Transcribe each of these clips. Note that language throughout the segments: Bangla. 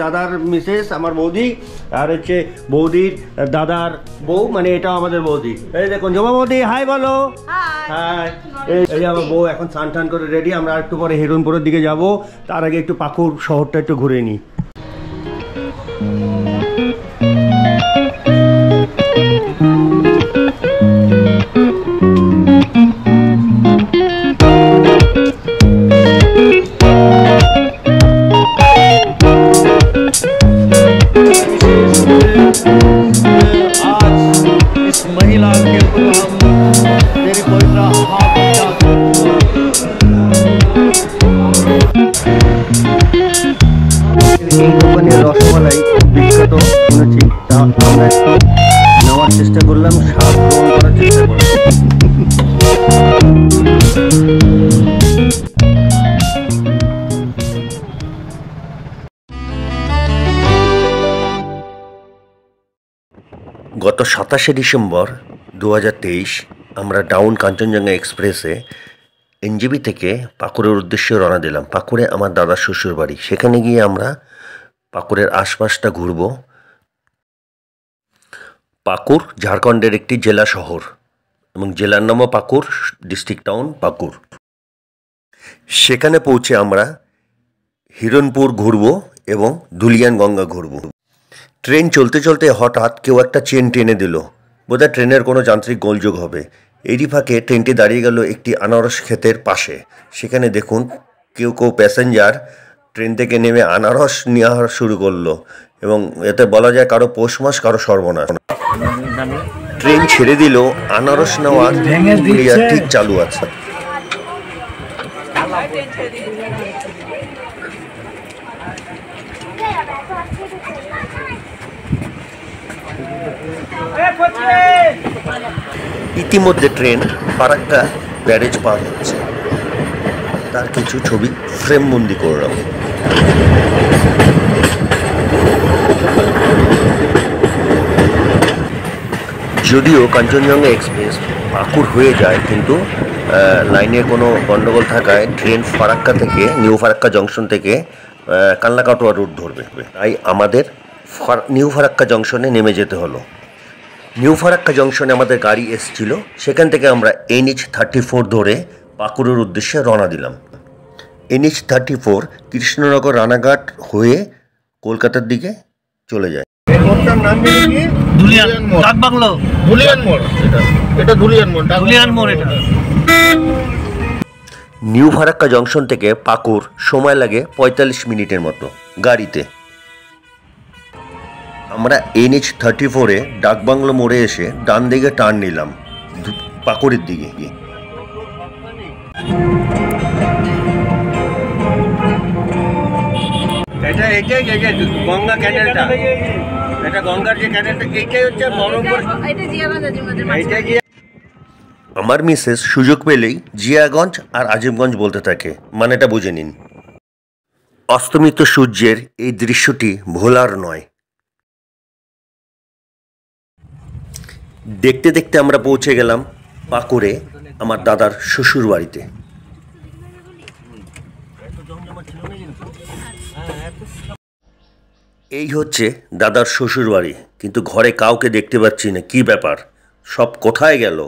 দাদার মিসেস আমার বৌদি আর হচ্ছে বৌদির দাদার বউ, মানে এটাও আমাদের বৌদি। এই দেখুন জমা বৌদি, হাই বলো। হাই। এই আমার বউ এখন স্নান টান করে রেডি। আমরা একটু পরে হিরণপুরের দিকে যাব, তার আগে একটু পাকুড় শহরটা একটু ঘুরে নিই। এই দোকানের রসমালাই বিখ্যাত শুনেছি, তা আমরা একটু নেওয়ার চেষ্টা করলাম, স্বাদ গ্রহণ করার চেষ্টা করলাম। গত 27শে ডিসেম্বর 2023 আমরা ডাউন কাঞ্চনজঙ্ঘা এক্সপ্রেসে এনজেপি থেকে পাকুড়ের উদ্দেশ্যে রওনা দিলাম। পাকুড়ে আমার দাদার শ্বশুর বাড়ি, সেখানে গিয়ে আমরা পাকুড়ের আশপাশটা ঘুরব। পাকুড় ঝাড়খণ্ডের একটি জেলা শহর এবং জেলার নামও পাকুড়, ডিস্ট্রিক্ট টাউন পাকুড়। সেখানে পৌঁছে আমরা হিরণপুর ঘুরব এবং ধুলিয়ান গঙ্গা ঘুরব। ট্রেন চলতে চলতে হঠাৎ কেউ একটা চেন টেনে দিল, বোধহয় ট্রেনের কোনো যান্ত্রিক গোলযোগ হবে। এরই ফাঁকে ট্রেনটি দাঁড়িয়ে গেল একটি আনারস ক্ষেতের পাশে। সেখানে দেখুন কেউ প্যাসেঞ্জার ট্রেন থেকে নেমে আনারস নেওয়া শুরু করলো এবং এতে বলা যায় কারো পৌষ মাস কারো সর্বনাশ। ট্রেন ছেড়ে দিল, আনারস নেওয়ার প্রক্রিয়া ঠিক চালু আছে। ইতিমধ্যে ট্রেন ফারাক্কা ব্যারেজ পার হচ্ছে, তার কিছু ছবি ফ্রেম বন্দি করলাম। যদিও কাঞ্চনজঙ্ঘা এক্সপ্রেস পাকুড় হয়ে যায়, কিন্তু লাইনের কোনো গণ্ডগোল থাকায় ট্রেন ফারাক্কা থেকে, নিউ ফারাক্কা জংশন থেকে কানলাকাটোয়া রুট ধরবে। তাই আমাদের নিউ ফারাক্কা জংশনে নেমে যেতে হলো। নিউ ফারাক্কা জংশনে আমাদের গাড়ি এসেছিল, সেখান থেকে আমরা NH 34 ধরে পাকুড়ের উদ্দেশ্যে রওনা দিলাম। NH 34 কৃষ্ণনগর রানাঘাট হয়ে কলকাতার দিকে চলে যায়। নিউ ফারাক্কা জংশন থেকে পাকুড় সময় লাগে 45 মিনিটের মতো গাড়িতে। আমরা NH 34-এ ডাকবাংলো মোড়ে এসে ডান দিকে টার্ন নিলাম পাকুড়ের দিকে। গঙ্গা ক্যানেলটা, এটা গঙ্গার যে ক্যানেলটা, এইটাই হচ্ছে বহরমপুর। আমার মিসেস সুযোগ পেলেই জিয়াগঞ্জ আর আজিমগঞ্জ বলতে থাকে, মানেটা বুঝে নিন। অস্তমিত সূর্যের এই দৃশ্যটি ভোলার নয়। দেখতে দেখতে আমরা পৌঁছে গেলাম পাকুড়ে আমার দাদার শ্বশুর বাড়িতে। এই হচ্ছে দাদার শ্বশুর বাড়ি, কিন্তু ঘরে কাউকে দেখতে পাচ্ছি না। কি ব্যাপার, সব কোথায় গেল?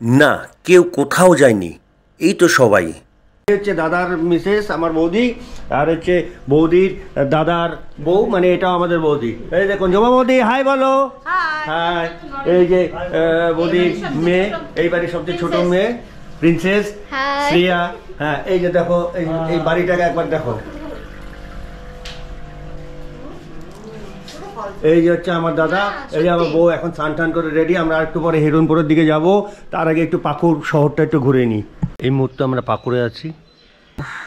না, কেউ কোথাও যায়নি, এই তো সবাই। হচ্ছে দাদার মিসেস আমার বৌদি, আর হচ্ছে বৌদির দাদার বউ, মানে এটাও আমাদের বৌদি। এই দেখুন জমা বৌদি, হাই বলো। হাই। এই যে বৌদির মেয়ে, এই বাড়ির সবচেয়ে ছোট মেয়ে, প্রিন্সেস শ্রেয়া। হ্যাঁ, এই যে দেখো, এই বাড়িটাকে একবার দেখো। এই যে হচ্ছে আমার দাদা, এই যে আমার বউ এখন স্নান টান করে রেডি। আমরা একটু পরে হিরণপুরের দিকে যাব, তার আগে একটু পাকুড় শহরটা একটু ঘুরে নিই। এই মুহূর্তে আমরা পাকুড়ে আছি,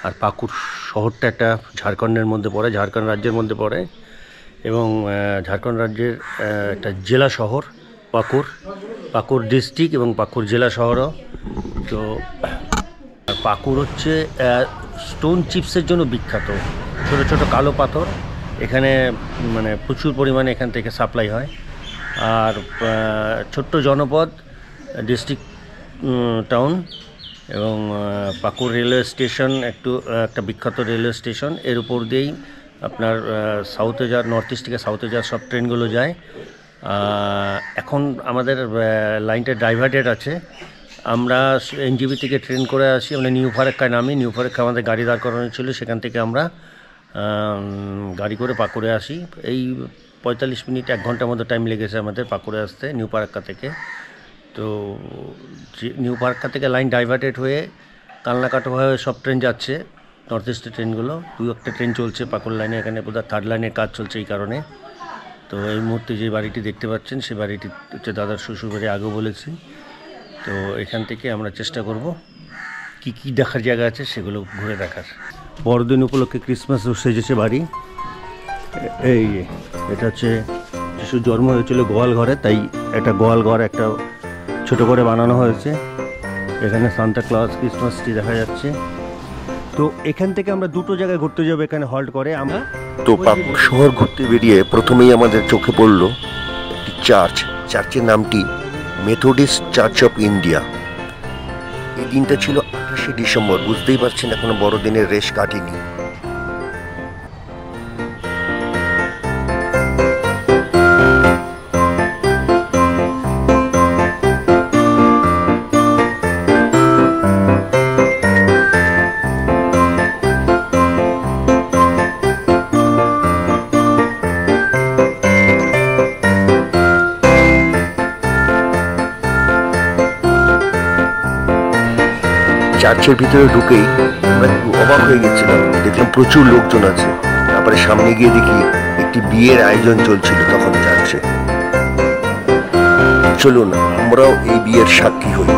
আর পাকুড় শহরটা একটা ঝাড়খণ্ডের মধ্যে পড়ে, ঝাড়খণ্ড রাজ্যের মধ্যে পড়ে, এবং ঝাড়খণ্ড রাজ্যের একটা জেলা শহর পাকুড় ডিস্ট্রিক্ট এবং পাকুড় জেলা শহরও। তো পাকুড় হচ্ছে স্টোন চিপসের জন্য বিখ্যাত। ছোট ছোট কালো পাথর এখানে মানে প্রচুর পরিমাণে এখান থেকে সাপ্লাই হয়। আর ছোট্ট জনপদ, ডিস্ট্রিক্ট টাউন, এবং পাকুড় রেলওয়ে স্টেশন একটা বিখ্যাত রেলওয়ে স্টেশন। এর উপর দিয়েই আপনার সাউথে যাওয়ার, নর্থ ইস্ট থেকে সাউথে যাওয়ার সব ট্রেনগুলো যায়। এখন আমাদের লাইনটা ডাইভার্টেড আছে। আমরা এনজিবি থেকে ট্রেন করে আসি, আমরা নিউ ফারাক্কায় নামি। নিউ ফারাক্কা আমাদের গাড়ি দাঁড় করানো ছিল, সেখান থেকে আমরা গাড়ি করে পাকুড়ে আসি। এই 45 মিনিট 1 ঘন্টার মতো টাইম লেগেছে আমাদের পাকুড়ে আসতে নিউ ফারাক্কা থেকে। তো নিউ ফারাক্কা থেকে লাইন ডাইভার্টেড হয়ে কালনাকাটা হয়ে সব ট্রেন যাচ্ছে, নর্থ ইস্টের ট্রেনগুলো। 2-1টা ট্রেন চলছে পাকুড় লাইনে, এখানে বোধহয় 3rd লাইনের কাজ চলছে এই কারণে। তো এই মুহূর্তে যে বাড়িটি দেখতে পাচ্ছেন, সেই বাড়িটি হচ্ছে দাদার শ্বশুর বাড়ি, আগেও বলেছি। তো এখান থেকে আমরা চেষ্টা করব কি কি দেখার জায়গা আছে সেগুলো ঘুরে দেখার। বড়দিন উপলক্ষে ক্রিসমাস সেজেছে বাড়ি। এই এটা হচ্ছে শিশুর জন্ম হয়েছিল গোয়াল ঘরে, তাই একটা গোয়াল ঘর একটা ছোট করে বানানো হয়েছে। এখানে সান্তা ক্লজ ক্রিসমাস ট্রি দেখা যাচ্ছে। তো এখান থেকে আমরা 2টো জায়গায় ঘুরতে যাবো, এখানে হল্ট করে আমরা। তো পাকুড় শহর ঘুরতে বেরিয়ে প্রথমেই আমাদের চোখে পড়ল একটি চার্চের নামটি মেথোডিস্ট চার্চ অফ ইন্ডিয়া। এই দিনটা ছিল 28শে ডিসেম্বর। বুঝতেই পারছেন এখনো বড়দিনের রেশ কাটেনি। চার্চের ভিতরে ঢুকেই আমরা একটু অবাক হয়ে গেছিলাম, দেখলাম প্রচুর লোকজন আছে। তারপরে সামনে গিয়ে দেখি একটি বিয়ের আয়োজন চলছিল তখন চার্চে। চলুন আমরাও এই বিয়ের সাক্ষী হই।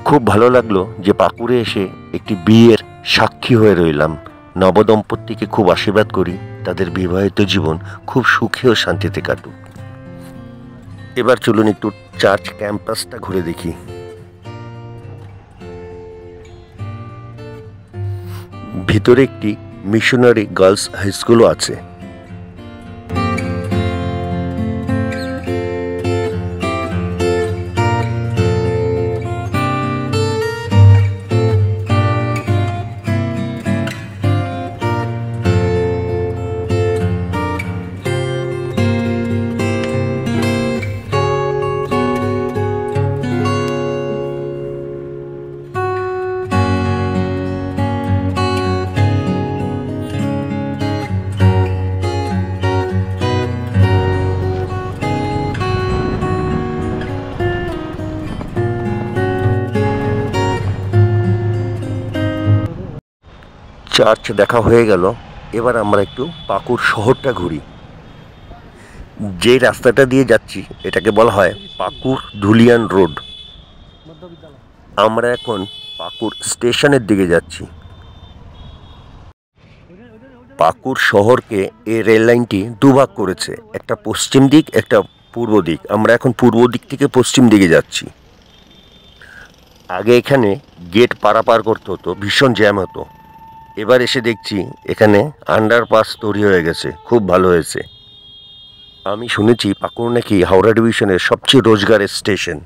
খুব ভালো লাগলো যে পাকুড়ে এসে একটি বিয়ের সাক্ষী হয়ে রইলাম। নবদম্পতিকে খুব আশীর্বাদ করি, তাদের বিবাহিত জীবন খুব সুখে ও শান্তিতে কাটুক। এবার চলুন একটু চার্চ ক্যাম্পাসটা ঘুরে দেখি। ভিতরে একটি মিশনারি গার্লস হাই স্কুলও আছে। চার্চ দেখা হয়ে গেল, এবার আমরা একটু পাকুড় শহরটা ঘুরি। যে রাস্তাটা দিয়ে যাচ্ছি এটাকে বলা হয় পাকুড় ধুলিয়ান রোড। আমরা এখন পাকুড় স্টেশনের দিকে যাচ্ছি। পাকুড় শহরকে এই রেল লাইনটি দুভাগ করেছে, একটা পশ্চিম দিক একটা পূর্ব দিক। আমরা এখন পূর্ব দিক থেকে পশ্চিম দিকে যাচ্ছি। আগে এখানে গেট পারাপার করতে হতো, ভীষণ জ্যাম হতো। এবার এসে দেখছি এখানে আন্ডারপাস তৈরি হয়ে গেছে, খুব ভালো হয়েছে। আমি শুনেছি পাকুড় নাকি হাওড়া ডিভিশনের সবচেয়ে রোজগারের স্টেশন।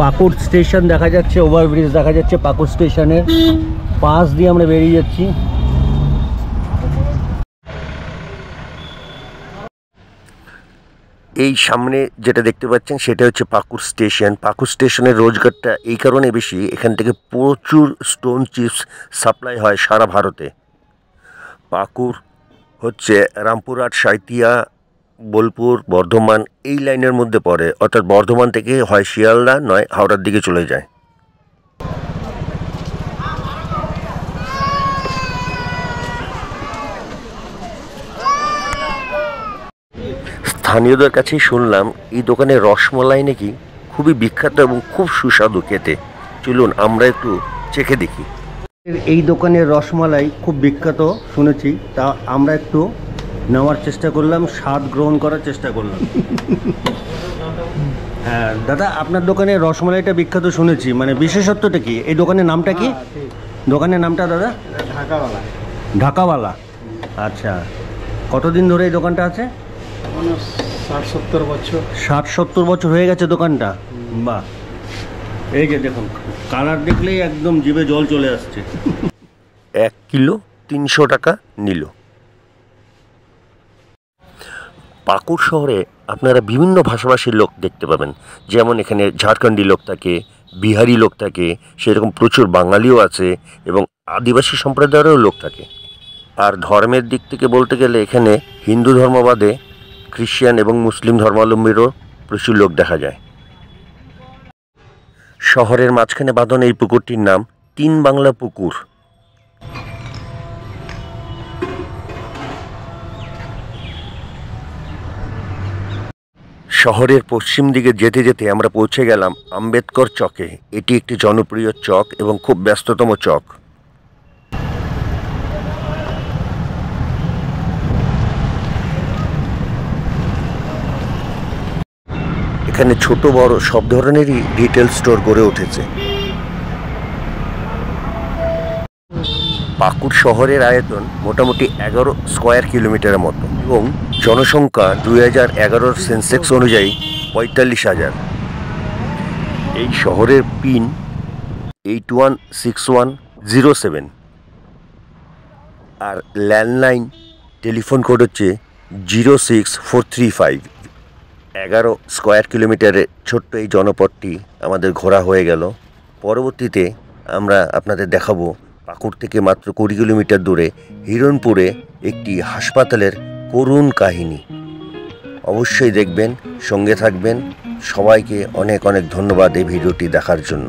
পাকুড় স্টেশন দেখা যাচ্ছে, ওভারব্রিজ দেখা যাচ্ছে পাকুড় স্টেশনের পাশ দিয়ে আমরা বেরিয়ে যাচ্ছি। এই সামনে যেটা দেখতে পাচ্ছেন সেটা হচ্ছে পাকুড় স্টেশন। পাকুড় স্টেশনের রোজগারটা এই কারণে বেশি, এখান থেকে প্রচুর স্টোন চিপস সাপ্লাই হয় সারা ভারতে। পাকুড় হচ্ছে রামপুরহাট, সাঁইথিয়া, বোলপুর, বর্ধমান এই লাইনের মধ্যে পড়ে, অর্থাৎ বর্ধমান থেকে হয় শিয়ালদা নয় হাওড়ার দিকে চলে যায়। স্থানীয়দের কাছেই শুনলাম এই দোকানের রসমলাই নাকি খুবই বিখ্যাত এবং খুব সুস্বাদু খেতে। চলুন আমরা একটু চেখে দেখি। এই দোকানের রসমালাই খুব বিখ্যাত শুনেছি, তা আমরা একটু নেওয়ার চেষ্টা করলাম, স্বাদ গ্রহণ করার চেষ্টা করলাম। হ্যাঁ দাদা, আপনার দোকানের রসমালাইটা বিখ্যাত শুনেছি, মানে বিশেষত্বটা কি? এই দোকানের নামটা কি? দোকানের নামটা দাদা? ঢাকাওয়ালা। ঢাকাওয়ালা। আচ্ছা, কতদিন ধরে এই দোকানটা আছে? 60-70 বছর। 60-70 বছর হয়ে গেছে দোকানটা। বাহ, এই যে দেখুন, কালার দেখলেই একদম জিভে জল চলে আসছে। 1 কিলো 300 টাকা নিল। পাকুড় শহরে আপনারা বিভিন্ন ভাষাভাষীর লোক দেখতে পাবেন, যেমন এখানে ঝাড়খণ্ডী লোক থাকে, বিহারি লোক থাকে, সেরকম প্রচুর বাঙালিও আছে এবং আদিবাসী সম্প্রদায়েরও লোক থাকে। আর ধর্মের দিক থেকে বলতে গেলে এখানে হিন্দু ধর্ম বাদে খ্রিস্টান এবং মুসলিম ধর্মাবলম্বীরও প্রচুর লোক দেখা যায়। শহরের মাঝখানে বাঁধানো এই পুকুরটির নাম 3 বাংলা পুকুর। শহরের পশ্চিম দিকে যেতে যেতে আমরা পৌঁছে গেলাম আম্বেদকর চকে। এটি একটি জনপ্রিয় চক এবং খুব ব্যস্ততম চক। এখানে ছোট বড় সব ধরনেরই রিটেল স্টোর গড়ে উঠেছে। পাকুড় শহরের আয়তন মোটামুটি 11 স্কোয়ার কিলোমিটারের মতো এবং জনসংখ্যা 2011 সেন্সেক্স অনুযায়ী 45,000। এই শহরের পিন 816107 আর ল্যান্ডলাইন টেলিফোন কোড হচ্ছে 06435। 11 স্কোয়ার কিলোমিটারের ছোট্ট এই জনপদটি আমাদের ঘোরা হয়ে গেল। পরবর্তীতে আমরা আপনাদের দেখাবো পাকুড় থেকে মাত্র 20 কিলোমিটার দূরে হিরণপুরে একটি হাসপাতালের করুণ কাহিনী। অবশ্যই দেখবেন, সঙ্গে থাকবেন। সবাইকে অনেক অনেক ধন্যবাদ এই ভিডিওটি দেখার জন্য।